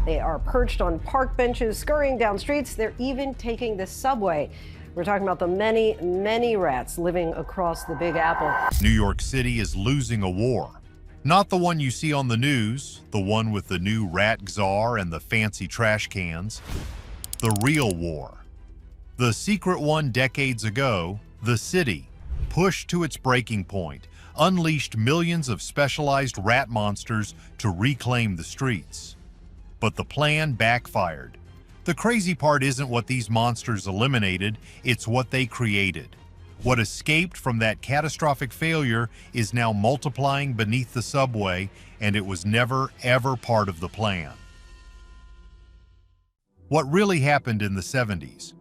They are perched on park benches, scurrying down streets. They're even taking the subway. We're talking about the many, many rats living across the Big Apple. New York City is losing a war. Not the one you see on the news, the one with the new rat czar and the fancy trash cans. The real war. The secret one decades ago, the city, pushed to its breaking point, unleashed millions of specialized rat monsters to reclaim the streets. But the plan backfired. The crazy part isn't what these monsters eliminated, it's what they created. What escaped from that catastrophic failure is now multiplying beneath the subway, and it was never, ever part of the plan. What really happened in the 70s?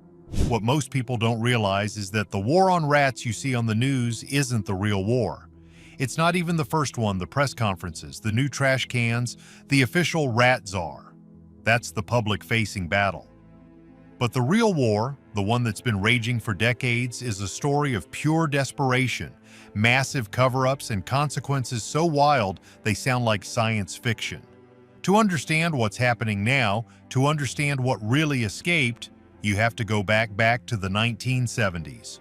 What most people don't realize is that the war on rats you see on the news isn't the real war. It's not even the first one, the press conferences, the new trash cans, the official rat czar. That's the public-facing battle. But the real war, the one that's been raging for decades, is a story of pure desperation, massive cover-ups, and consequences so wild they sound like science fiction. To understand what's happening now, to understand what really escaped, you have to go back to the 1970s.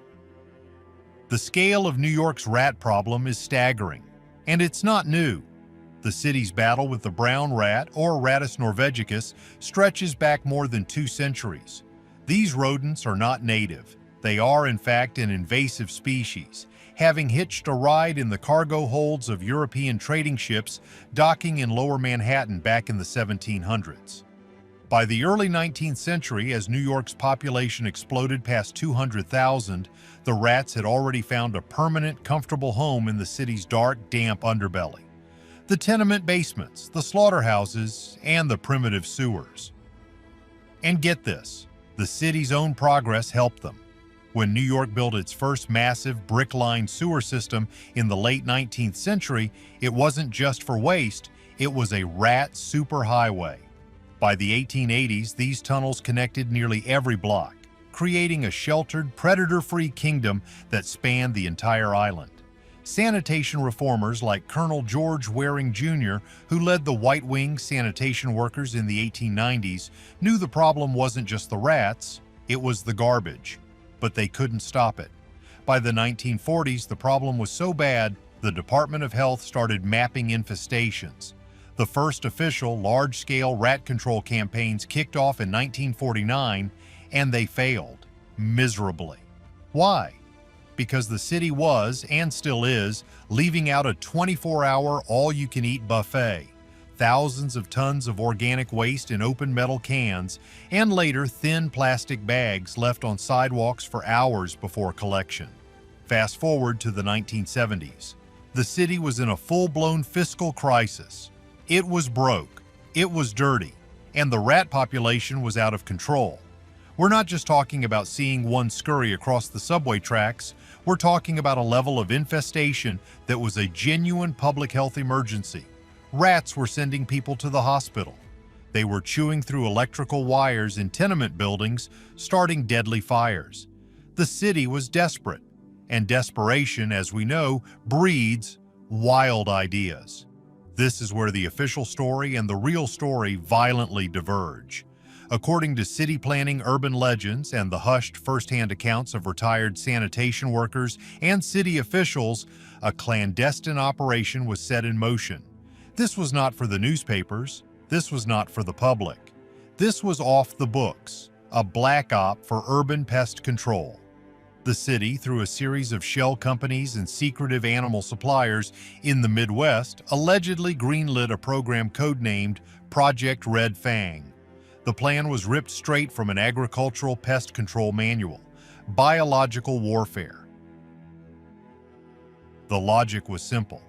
The scale of New York's rat problem is staggering, and it's not new. The city's battle with the brown rat, or Rattus norvegicus, stretches back more than 2 centuries. These rodents are not native. They are, in fact, an invasive species, having hitched a ride in the cargo holds of European trading ships docking in Lower Manhattan back in the 1700s. By the early 19th century, as New York's population exploded past 200,000, the rats had already found a permanent, comfortable home in the city's dark, damp underbelly. The tenement basements, the slaughterhouses, and the primitive sewers. And get this, the city's own progress helped them. When New York built its first massive brick-lined sewer system in the late 19th century, it wasn't just for waste, it was a rat superhighway. By the 1880s, these tunnels connected nearly every block, creating a sheltered, predator-free kingdom that spanned the entire island. Sanitation reformers like Colonel George Waring Jr., who led the White Wing sanitation workers in the 1890s, knew the problem wasn't just the rats, it was the garbage. But they couldn't stop it. By the 1940s, the problem was so bad, the Department of Health started mapping infestations. The first official, large-scale rat control campaigns kicked off in 1949, and they failed, miserably. Why? Because the city was, and still is, leaving out a 24-hour all-you-can-eat buffet, thousands of tons of organic waste in open metal cans, and later thin plastic bags left on sidewalks for hours before collection. Fast forward to the 1970s. The city was in a full-blown fiscal crisis. It was broke, it was dirty, and the rat population was out of control. We're not just talking about seeing one scurry across the subway tracks, we're talking about a level of infestation that was a genuine public health emergency. Rats were sending people to the hospital. They were chewing through electrical wires in tenement buildings, starting deadly fires. The city was desperate, and desperation, as we know, breeds wild ideas. This is where the official story and the real story violently diverge. According to city planning urban legends and the hushed first-hand accounts of retired sanitation workers and city officials, a clandestine operation was set in motion. This was not for the newspapers. This was not for the public. This was off the books, a black op for urban pest control. The city, through a series of shell companies and secretive animal suppliers in the Midwest, allegedly greenlit a program codenamed Project Red Fang. The plan was ripped straight from an agricultural pest control manual, biological warfare. The logic was simple.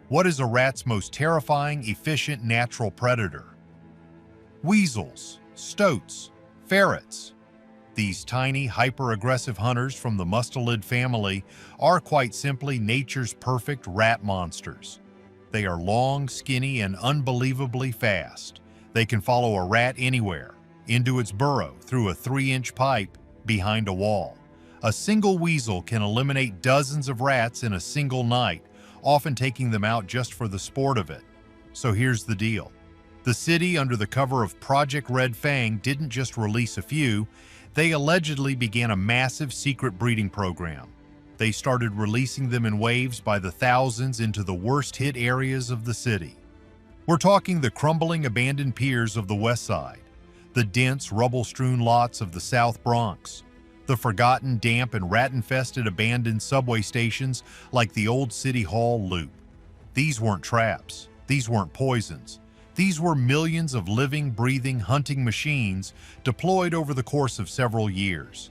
What is a rat's most terrifying, efficient, natural predator? Weasels, stoats, ferrets. These tiny, hyper-aggressive hunters from the mustelid family are quite simply nature's perfect rat monsters. They are long, skinny, and unbelievably fast. They can follow a rat anywhere, into its burrow, through a 3-inch pipe, behind a wall. A single weasel can eliminate dozens of rats in a single night, often taking them out just for the sport of it. So here's the deal. The city, under the cover of Project Red Fang, didn't just release a few, they allegedly began a massive secret breeding program. They started releasing them in waves by the thousands into the worst-hit areas of the city. We're talking the crumbling abandoned piers of the West Side, the dense rubble-strewn lots of the South Bronx, the forgotten, damp, and rat-infested abandoned subway stations like the old City Hall Loop. These weren't traps. These weren't poisons. These were millions of living, breathing, hunting machines deployed over the course of several years.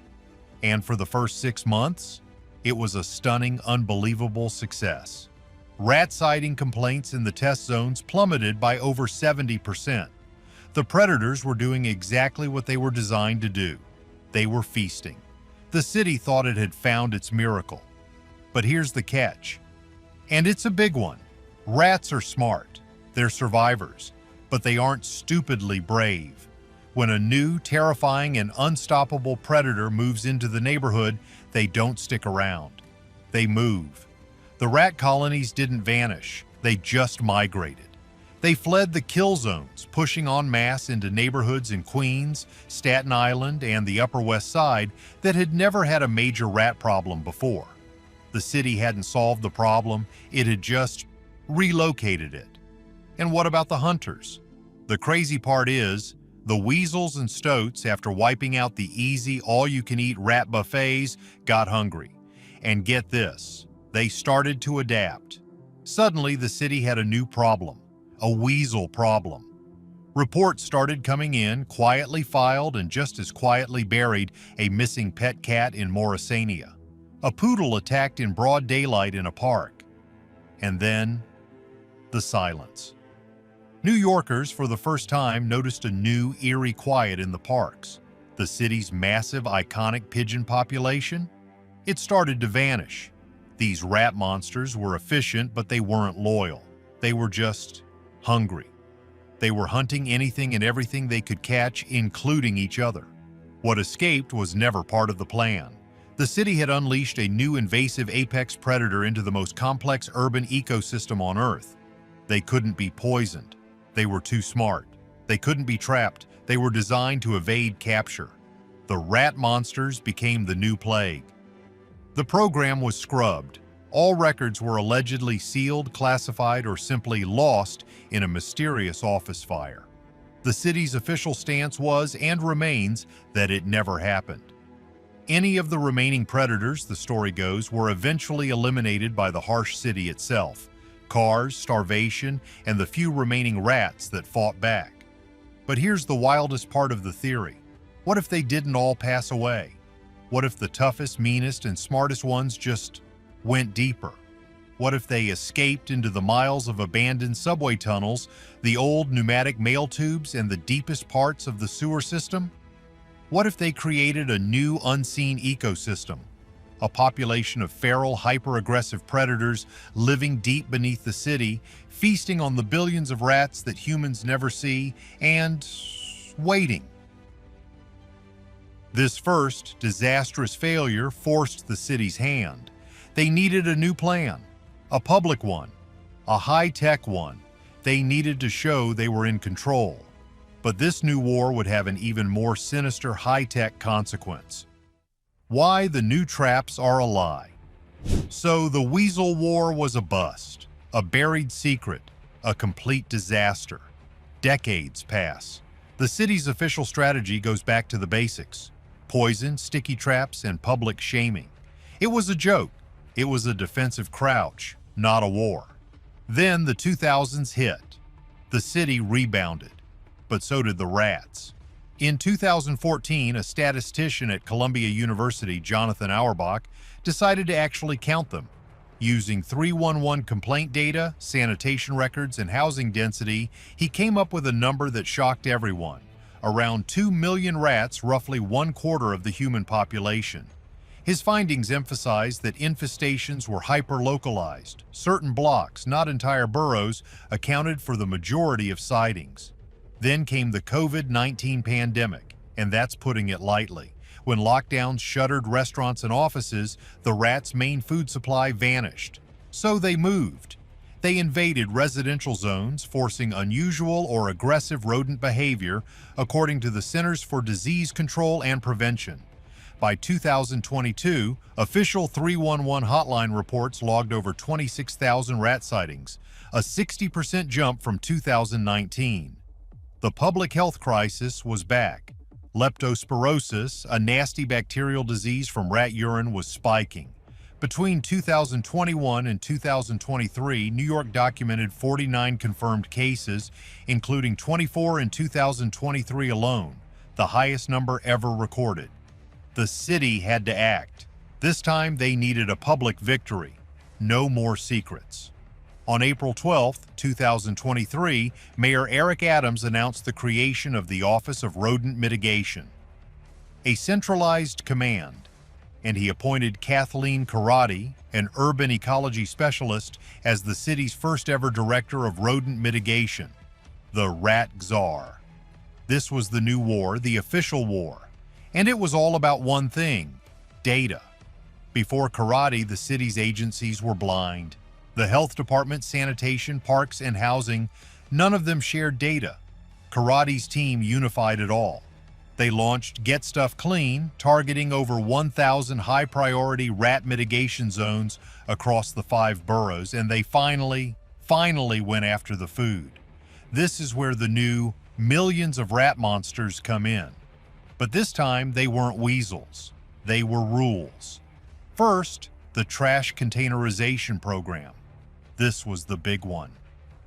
And for the first 6 months, it was a stunning, unbelievable success. Rat sighting complaints in the test zones plummeted by over 70%. The predators were doing exactly what they were designed to do. They were feasting. The city thought it had found its miracle. But here's the catch. And it's a big one. Rats are smart. They're survivors. But they aren't stupidly brave. When a new, terrifying, and unstoppable predator moves into the neighborhood, they don't stick around. They move. The rat colonies didn't vanish. They just migrated. They fled the kill zones, pushing en masse into neighborhoods in Queens, Staten Island, and the Upper West Side that had never had a major rat problem before. The city hadn't solved the problem, it had just relocated it. And what about the hunters? The crazy part is, the weasels and stoats, after wiping out the easy, all-you-can-eat rat buffets, got hungry. And get this, they started to adapt. Suddenly, the city had a new problem. A weasel problem. Reports started coming in, quietly filed and just as quietly buried a missing pet cat in Morrisania. A poodle attacked in broad daylight in a park. And then, the silence. New Yorkers, for the first time, noticed a new, eerie quiet in the parks. The city's massive, iconic pigeon population? It started to vanish. These rat monsters were efficient, but they weren't loyal. They were just hungry. They were hunting anything and everything they could catch, including each other. What escaped was never part of the plan. The city had unleashed a new invasive apex predator into the most complex urban ecosystem on Earth. They couldn't be poisoned. They were too smart. They couldn't be trapped. They were designed to evade capture. The rat monsters became the new plague. The program was scrubbed. All records were allegedly sealed, classified, or simply lost in a mysterious office fire. The city's official stance was, and remains, that it never happened. Any of the remaining predators, the story goes, were eventually eliminated by the harsh city itself. Cars, starvation, and the few remaining rats that fought back. But here's the wildest part of the theory. What if they didn't all pass away? What if the toughest, meanest, and smartest ones just went deeper? What if they escaped into the miles of abandoned subway tunnels, the old pneumatic mail tubes, and the deepest parts of the sewer system? What if they created a new, unseen ecosystem? A population of feral, hyper-aggressive predators living deep beneath the city, feasting on the billions of rats that humans never see, and waiting. This first, disastrous failure forced the city's hand. They needed a new plan, a public one, a high-tech one. They needed to show they were in control. But this new war would have an even more sinister high-tech consequence. Why the new traps are a lie. So the Weasel War was a bust, a buried secret, a complete disaster. Decades pass. The city's official strategy goes back to the basics: poison, sticky traps, and public shaming. It was a joke. It was a defensive crouch, not a war. Then the 2000s hit. The city rebounded, but so did the rats. In 2014, a statistician at Columbia University, Jonathan Auerbach, decided to actually count them. Using 311 complaint data, sanitation records, and housing density, he came up with a number that shocked everyone. Around 2 million rats, roughly 1/4 of the human population. His findings emphasized that infestations were hyper-localized. Certain blocks, not entire boroughs, accounted for the majority of sightings. Then came the COVID-19 pandemic, and that's putting it lightly. When lockdowns shuttered restaurants and offices, the rats' main food supply vanished. So they moved. They invaded residential zones, forcing unusual or aggressive rodent behavior, according to the Centers for Disease Control and Prevention. By 2022, official 311 hotline reports logged over 26,000 rat sightings, a 60% jump from 2019. The public health crisis was back. Leptospirosis, a nasty bacterial disease from rat urine, was spiking. Between 2021 and 2023, New York documented 49 confirmed cases, including 24 in 2023 alone, the highest number ever recorded. The city had to act. This time they needed a public victory. No more secrets. On April 12, 2023, Mayor Eric Adams announced the creation of the Office of Rodent Mitigation, a centralized command, and he appointed Kathleen Karate, an urban ecology specialist, as the city's first ever director of rodent mitigation, the Rat Czar. This was the new war, the official war, and it was all about one thing: data. Before Karate, the city's agencies were blind. The health department, sanitation, parks, and housing, none of them shared data. Karate's team unified it all. They launched Get Stuff Clean, targeting over 1,000 high-priority rat mitigation zones across the 5 boroughs, and they finally went after the food. This is where the new millions of rat monsters come in. But this time, they weren't weasels. They were rules. First, the trash containerization program. This was the big one.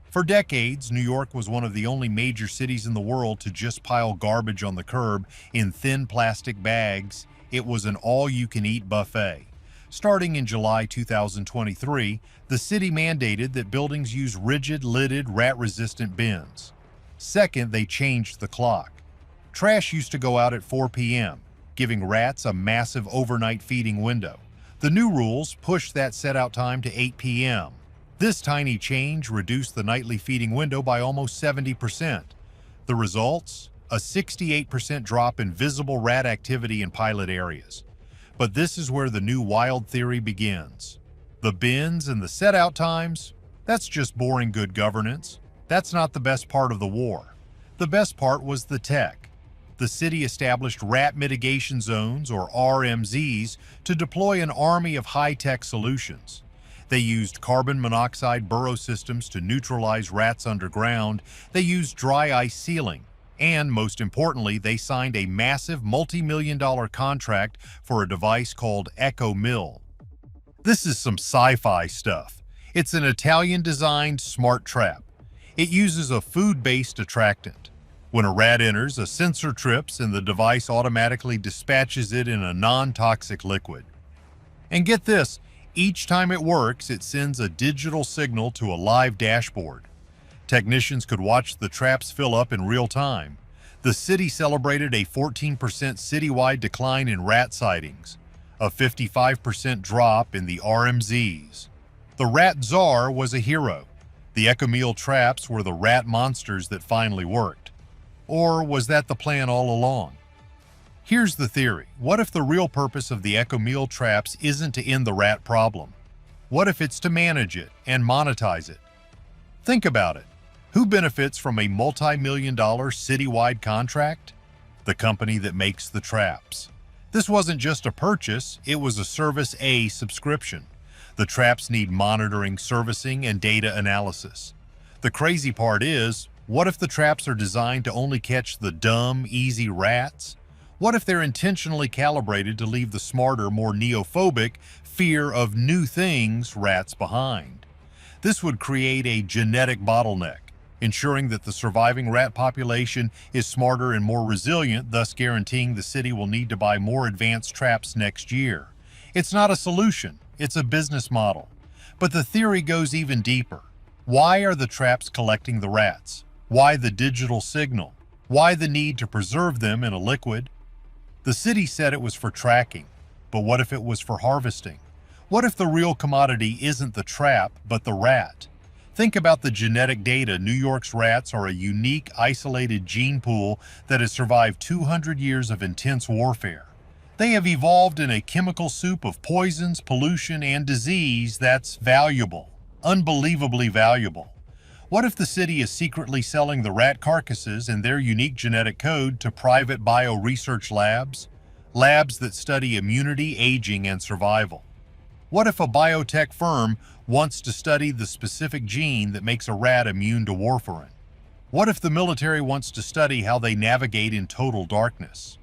For decades, New York was one of the only major cities in the world to just pile garbage on the curb in thin plastic bags. It was an all-you-can-eat buffet. Starting in July 2023, the city mandated that buildings use rigid, lidded, rat-resistant bins. Second, they changed the clock. Trash used to go out at 4 p.m., giving rats a massive overnight feeding window. The new rules pushed that set-out time to 8 p.m. This tiny change reduced the nightly feeding window by almost 70%. The results? A 68% drop in visible rat activity in pilot areas. But this is where the new wild theory begins. The bins and the set-out times? That's just boring good governance. That's not the best part of the war. The best part was the tech. The city established rat mitigation zones, or RMZs, to deploy an army of high-tech solutions. They used carbon monoxide burrow systems to neutralize rats underground. They used dry ice sealing. And most importantly, they signed a massive multi-million-dollar contract for a device called Echo Mill. This is some sci-fi stuff. It's an Italian-designed smart trap. It uses a food-based attractant. When a rat enters, a sensor trips and the device automatically dispatches it in a non-toxic liquid. And get this, each time it works, it sends a digital signal to a live dashboard. Technicians could watch the traps fill up in real time. The city celebrated a 14% citywide decline in rat sightings, a 55% drop in the RMZs. The Rat Czar was a hero. The Ecomil traps were the rat monsters that finally worked. Or was that the plan all along? Here's the theory. What if the real purpose of the Ecomil traps isn't to end the rat problem? What if it's to manage it and monetize it? Think about it. Who benefits from a multi-million-dollar citywide contract? The company that makes the traps. This wasn't just a purchase, it was a Service A subscription. The traps need monitoring, servicing, and data analysis. The crazy part is, what if the traps are designed to only catch the dumb, easy rats? What if they're intentionally calibrated to leave the smarter, more neophobic, fear of new things rats behind? This would create a genetic bottleneck, ensuring that the surviving rat population is smarter and more resilient, thus guaranteeing the city will need to buy more advanced traps next year. It's not a solution, it's a business model. But the theory goes even deeper. Why are the traps collecting the rats? Why the digital signal? Why the need to preserve them in a liquid? The city said it was for tracking, but what if it was for harvesting? What if the real commodity isn't the trap, but the rat? Think about the genetic data. New York's rats are a unique, isolated gene pool that has survived 200 years of intense warfare. They have evolved in a chemical soup of poisons, pollution, and disease that's valuable. Unbelievably valuable. What if the city is secretly selling the rat carcasses and their unique genetic code to private bio-research labs? Labs that study immunity, aging, and survival. What if a biotech firm wants to study the specific gene that makes a rat immune to warfarin? What if the military wants to study how they navigate in total darkness?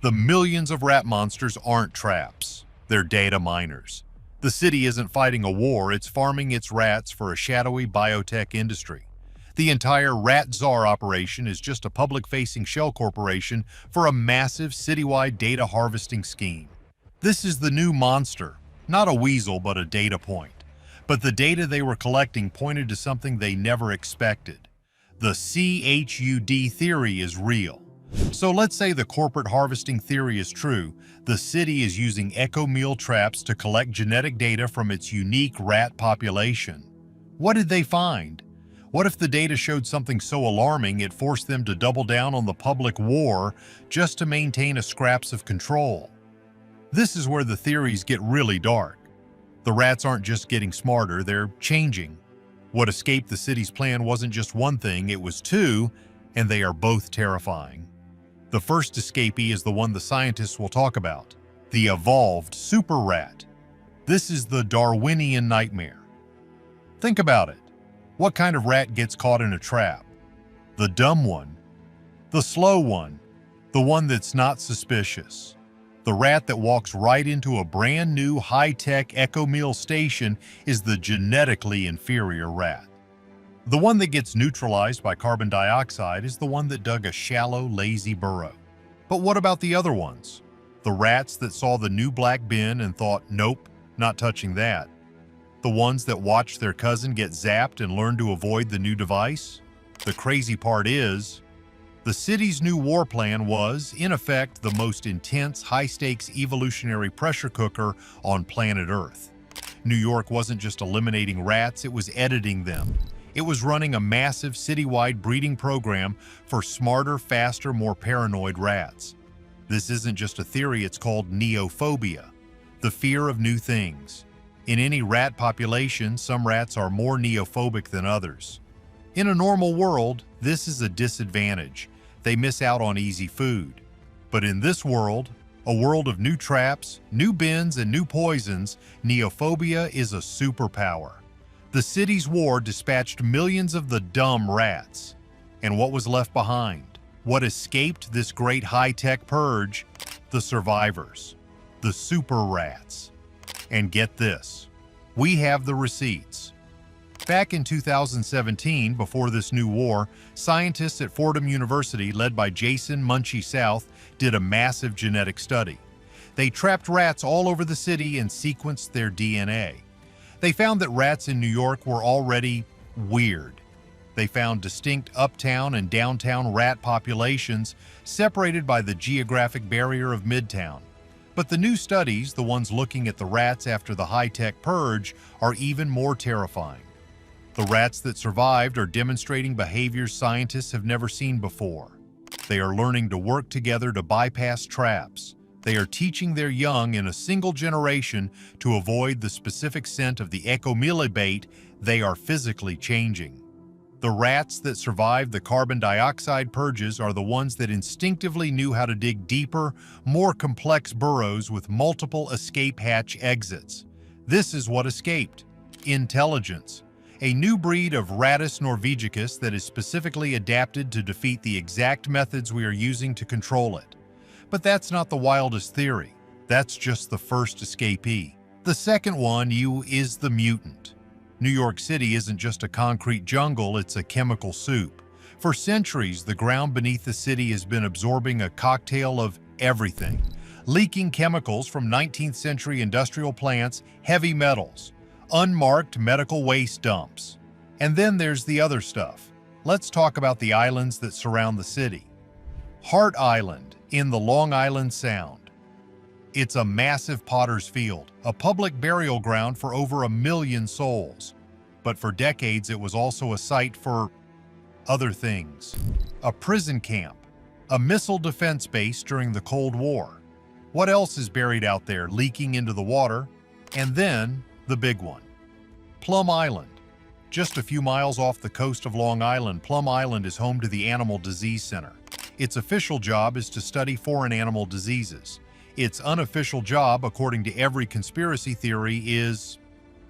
The millions of rat monsters aren't traps. They're data miners. The city isn't fighting a war, it's farming its rats for a shadowy biotech industry. The entire Rat Czar operation is just a public-facing shell corporation for a massive citywide data harvesting scheme. This is the new monster, not a weasel but a data point. But the data they were collecting pointed to something they never expected. The CHUD theory is real. So let's say the corporate harvesting theory is true. The city is using echo meal traps to collect genetic data from its unique rat population. What did they find? What if the data showed something so alarming it forced them to double down on the public war just to maintain a scraps of control? This is where the theories get really dark. The rats aren't just getting smarter, they're changing. What escaped the city's plan wasn't just one thing, it was two, and they are both terrifying. The first escapee is the one the scientists will talk about, the evolved super rat. This is the Darwinian nightmare. Think about it. What kind of rat gets caught in a trap? The dumb one, the slow one, the one that's not suspicious. The rat that walks right into a brand new high-tech echo meal station is the genetically inferior rat. The one that gets neutralized by carbon dioxide is the one that dug a shallow, lazy burrow. But what about the other ones? The rats that saw the new black bin and thought, nope, not touching that. The ones that watched their cousin get zapped and learned to avoid the new device? The crazy part is, the city's new war plan was, in effect, the most intense, high-stakes evolutionary pressure cooker on planet Earth. New York wasn't just eliminating rats, it was editing them. It was running a massive citywide breeding program for smarter, faster, more paranoid rats. This isn't just a theory, it's called neophobia, the fear of new things. In any rat population, some rats are more neophobic than others. In a normal world, this is a disadvantage. They miss out on easy food. But in this world, a world of new traps, new bins, and new poisons, neophobia is a superpower. The city's war dispatched millions of the dumb rats. And what was left behind? What escaped this great high-tech purge? The survivors, the super rats. And get this, we have the receipts. Back in 2017, before this new war, scientists at Fordham University, led by Jason Munchie South, did a massive genetic study. They trapped rats all over the city and sequenced their DNA. They found that rats in New York were already weird. They found distinct uptown and downtown rat populations separated by the geographic barrier of Midtown. But the new studies, the ones looking at the rats after the high-tech purge, are even more terrifying. The rats that survived are demonstrating behaviors scientists have never seen before. They are learning to work together to bypass traps. They are teaching their young in a single generation to avoid the specific scent of the ecomele bait. They are physically changing. The rats that survived the carbon dioxide purges are the ones that instinctively knew how to dig deeper, more complex burrows with multiple escape hatch exits. This is what escaped: intelligence. A new breed of Rattus norvegicus that is specifically adapted to defeat the exact methods we are using to control it. But that's not the wildest theory. That's just the first escapee. The second one is the mutant. New York City isn't just a concrete jungle, it's a chemical soup. For centuries, the ground beneath the city has been absorbing a cocktail of everything. Leaking chemicals from 19th century industrial plants, heavy metals, unmarked medical waste dumps. And then there's the other stuff. Let's talk about the islands that surround the city. Hart Island in the Long Island Sound. It's a massive potter's field, a public burial ground for over 1 million souls. But for decades, it was also a site for other things. A prison camp, a missile defense base during the Cold War. What else is buried out there, leaking into the water? And then, the big one, Plum Island. Just a few miles off the coast of Long Island, Plum Island is home to the Animal Disease Center. Its official job is to study foreign animal diseases. Its unofficial job, according to every conspiracy theory, is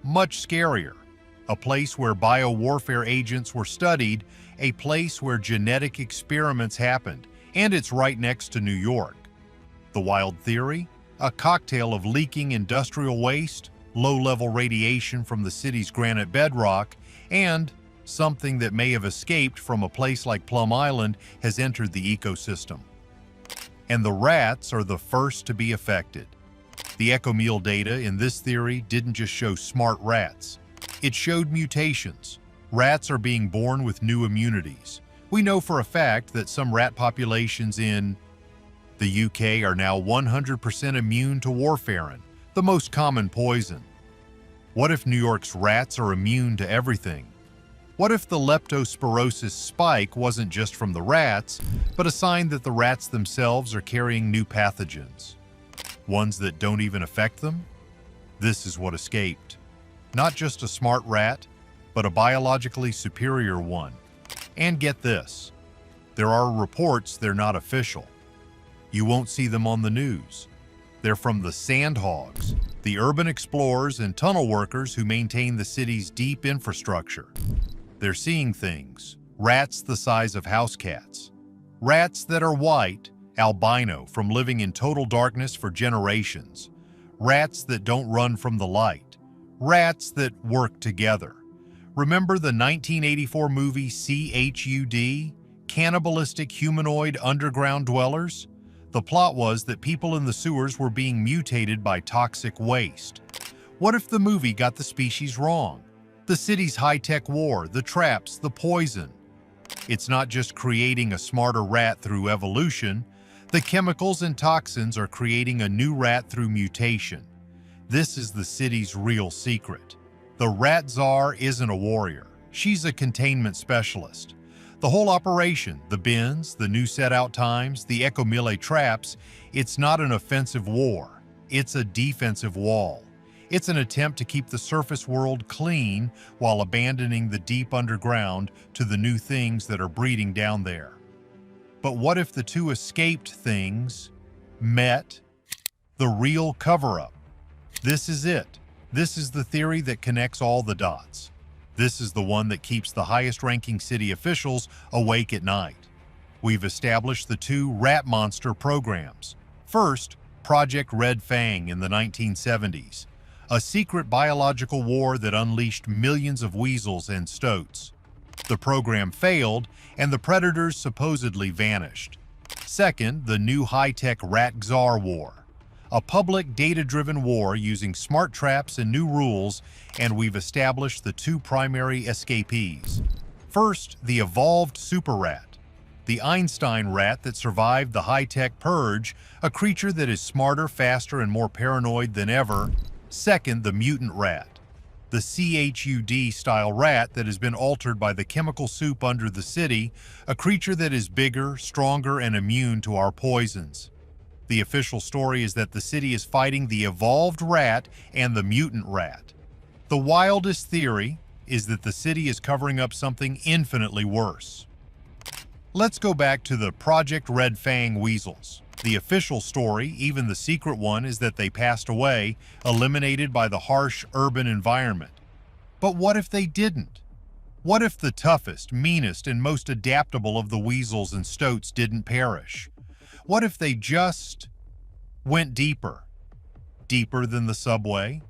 much scarier. A place where biowarfare agents were studied, a place where genetic experiments happened, and it's right next to New York. The wild theory? A cocktail of leaking industrial waste, low-level radiation from the city's granite bedrock, and something that may have escaped from a place like Plum Island has entered the ecosystem. And the rats are the first to be affected. The EcoMeal data in this theory didn't just show smart rats. It showed mutations. Rats are being born with new immunities. We know for a fact that some rat populations in the UK are now 100% immune to warfarin, the most common poison. What if New York's rats are immune to everything? What if the leptospirosis spike wasn't just from the rats, but a sign that the rats themselves are carrying new pathogens? Ones that don't even affect them? This is what escaped. Not just a smart rat, but a biologically superior one. And get this, there are reports they're not official. You won't see them on the news. They're from the sandhogs, the urban explorers and tunnel workers who maintain the city's deep infrastructure. They're seeing things, rats the size of house cats. Rats that are white, albino from living in total darkness for generations. Rats that don't run from the light. Rats that work together. Remember the 1984 movie CHUD, Cannibalistic Humanoid Underground Dwellers? The plot was that people in the sewers were being mutated by toxic waste. What if the movie got the species wrong? The city's high-tech war, the traps, the poison. It's not just creating a smarter rat through evolution. The chemicals and toxins are creating a new rat through mutation. This is the city's real secret. The Rat Czar isn't a warrior. She's a containment specialist. The whole operation, the bins, the new set-out times, the EcoMeal traps, it's not an offensive war. It's a defensive wall. It's an attempt to keep the surface world clean while abandoning the deep underground to the new things that are breeding down there. But what if the two escaped things met the real cover-up? This is it. This is the theory that connects all the dots. This is the one that keeps the highest-ranking city officials awake at night. We've established the two rat monster programs. First, Project Red Fang in the 1970s. A secret biological war that unleashed millions of weasels and stoats. The program failed, and the predators supposedly vanished. Second, the new high-tech Rat Czar war. A public, data-driven war using smart traps and new rules, and we've established the two primary escapees. First, the evolved super rat. The Einstein rat that survived the high-tech purge, a creature that is smarter, faster, and more paranoid than ever. Second, the mutant rat, the CHUD-style rat that has been altered by the chemical soup under the city, a creature that is bigger, stronger, and immune to our poisons. The official story is that the city is fighting the evolved rat and the mutant rat. The wildest theory is that the city is covering up something infinitely worse. Let's go back to the Project Red Fang weasels. The official story, even the secret one, is that they passed away, eliminated by the harsh urban environment. But what if they didn't? What if the toughest, meanest, and most adaptable of the weasels and stoats didn't perish? What if they just went deeper? Deeper than the subway?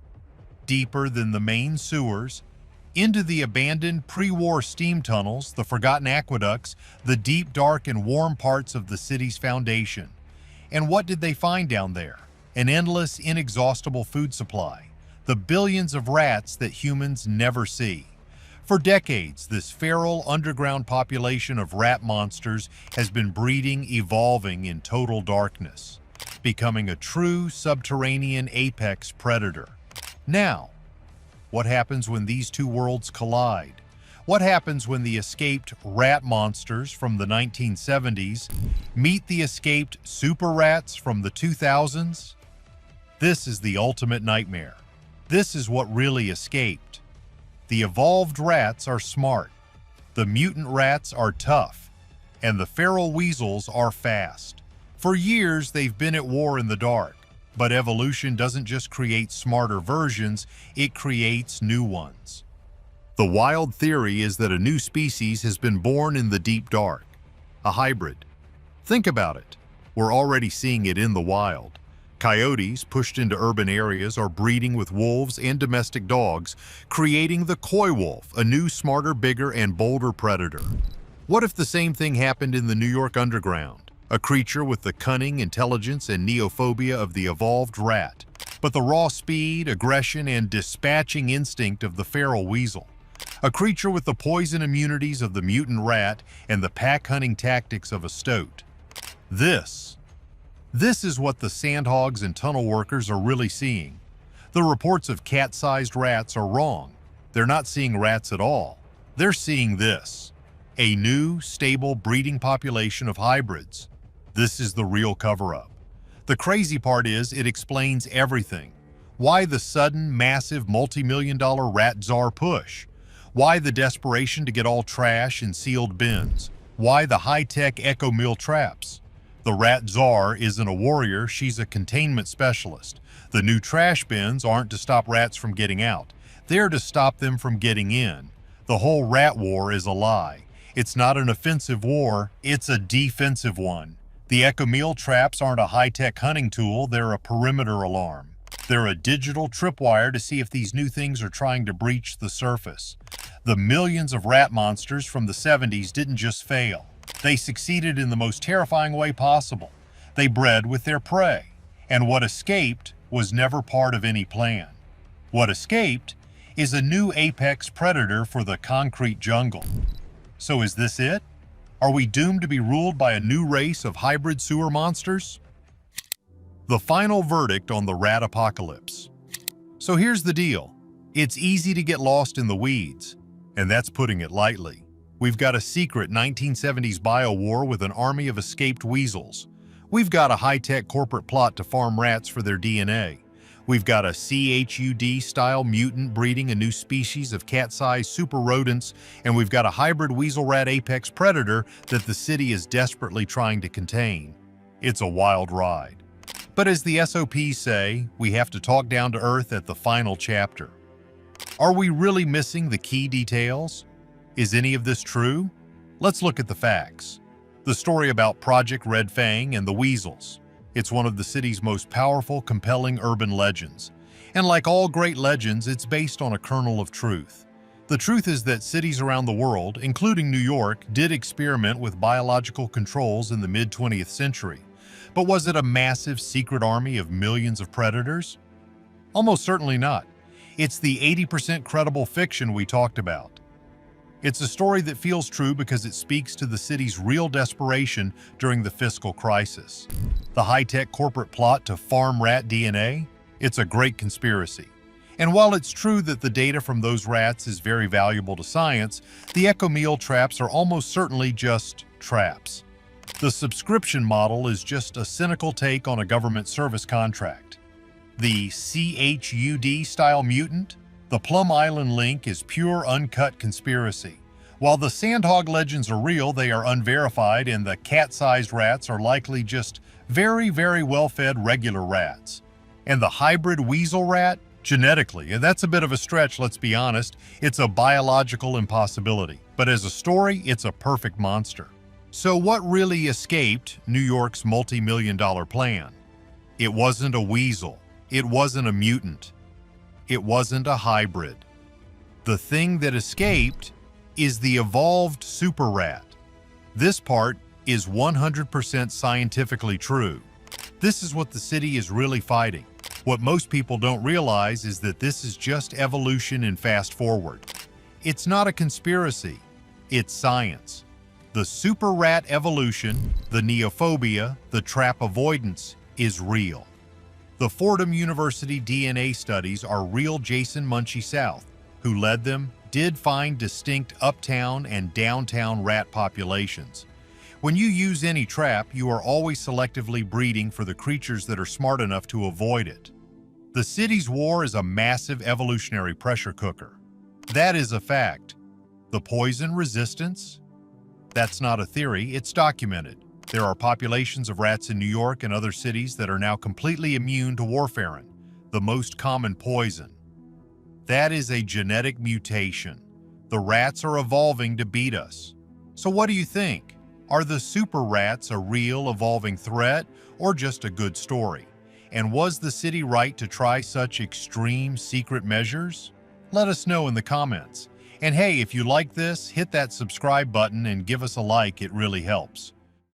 Deeper than the main sewers? Into the abandoned pre-war steam tunnels, the forgotten aqueducts, the deep, dark, and warm parts of the city's foundation. And what did they find down there? An endless, inexhaustible food supply. The billions of rats that humans never see. For decades, this feral underground population of rat monsters has been breeding, evolving in total darkness, becoming a true subterranean apex predator. Now, what happens when these two worlds collide? What happens when the escaped rat monsters from the 1970s meet the escaped super rats from the 2000s? This is the ultimate nightmare. This is what really escaped. The evolved rats are smart, the mutant rats are tough, and the feral weasels are fast. For years, they've been at war in the dark, but evolution doesn't just create smarter versions, it creates new ones. The wild theory is that a new species has been born in the deep dark, a hybrid. Think about it. We're already seeing it in the wild. Coyotes, pushed into urban areas, are breeding with wolves and domestic dogs, creating the coy wolf, a new, smarter, bigger, and bolder predator. What if the same thing happened in the New York underground? A creature with the cunning, intelligence, and neophobia of the evolved rat, but the raw speed, aggression, and dispatching instinct of the feral weasel. A creature with the poison immunities of the mutant rat and the pack-hunting tactics of a stoat. This is what the sandhogs and tunnel workers are really seeing. The reports of cat-sized rats are wrong. They're not seeing rats at all. They're seeing this. A new, stable breeding population of hybrids. This is the real cover-up. The crazy part is it explains everything. Why the sudden, massive, multi-million-dollar rat czar push? Why the desperation to get all trash in sealed bins? Why the high-tech echo mill traps? The rat czar isn't a warrior, she's a containment specialist. The new trash bins aren't to stop rats from getting out. They're to stop them from getting in. The whole rat war is a lie. It's not an offensive war, it's a defensive one. The echo meal traps aren't a high-tech hunting tool, they're a perimeter alarm. They're a digital tripwire to see if these new things are trying to breach the surface. The millions of rat monsters from the 70s didn't just fail. They succeeded in the most terrifying way possible. They bred with their prey, and what escaped was never part of any plan. What escaped is a new apex predator for the concrete jungle. So is this it? Are we doomed to be ruled by a new race of hybrid sewer monsters? The final verdict on the rat apocalypse. So here's the deal. It's easy to get lost in the weeds, and that's putting it lightly. We've got a secret 1970s biowar with an army of escaped weasels. We've got a high-tech corporate plot to farm rats for their DNA. We've got a CHUD-style mutant breeding a new species of cat-sized super rodents, and we've got a hybrid weasel-rat apex predator that the city is desperately trying to contain. It's a wild ride. But as the SOPs say, we have to talk down to earth at the final chapter. Are we really missing the key details? Is any of this true? Let's look at the facts. The story about Project Red Fang and the weasels. It's one of the city's most powerful, compelling urban legends. And like all great legends, it's based on a kernel of truth. The truth is that cities around the world, including New York, did experiment with biological controls in the mid-20th century. But was it a massive secret army of millions of predators? Almost certainly not. It's the 80% credible fiction we talked about. It's a story that feels true because it speaks to the city's real desperation during the fiscal crisis. The high-tech corporate plot to farm rat DNA? It's a great conspiracy. And while it's true that the data from those rats is very valuable to science, the echo meal traps are almost certainly just traps. The subscription model is just a cynical take on a government service contract. The CHUD-style mutant? The Plum Island link is pure, uncut conspiracy. While the sandhog legends are real, they are unverified, and the cat-sized rats are likely just very, very well-fed regular rats. And the hybrid weasel rat? Genetically, and that's a bit of a stretch, let's be honest, it's a biological impossibility. But as a story, it's a perfect monster. So what really escaped New York's multi-million-dollar plan? It wasn't a weasel. It wasn't a mutant. It wasn't a hybrid. The thing that escaped is the evolved super rat. This part is 100% scientifically true. This is what the city is really fighting. What most people don't realize is that this is just evolution in fast forward. It's not a conspiracy, it's science. The super rat evolution, the neophobia, the trap avoidance is real. The Fordham University DNA studies are real. Jason Munchie South, who led them, did find distinct uptown and downtown rat populations. When you use any trap, you are always selectively breeding for the creatures that are smart enough to avoid it. The city's war is a massive evolutionary pressure cooker. That is a fact. The poison resistance? That's not a theory, it's documented. There are populations of rats in New York and other cities that are now completely immune to warfarin, the most common poison. That is a genetic mutation. The rats are evolving to beat us. So what do you think? Are the super rats a real evolving threat or just a good story? And was the city right to try such extreme secret measures? Let us know in the comments. And hey, if you like this, hit that subscribe button and give us a like, it really helps.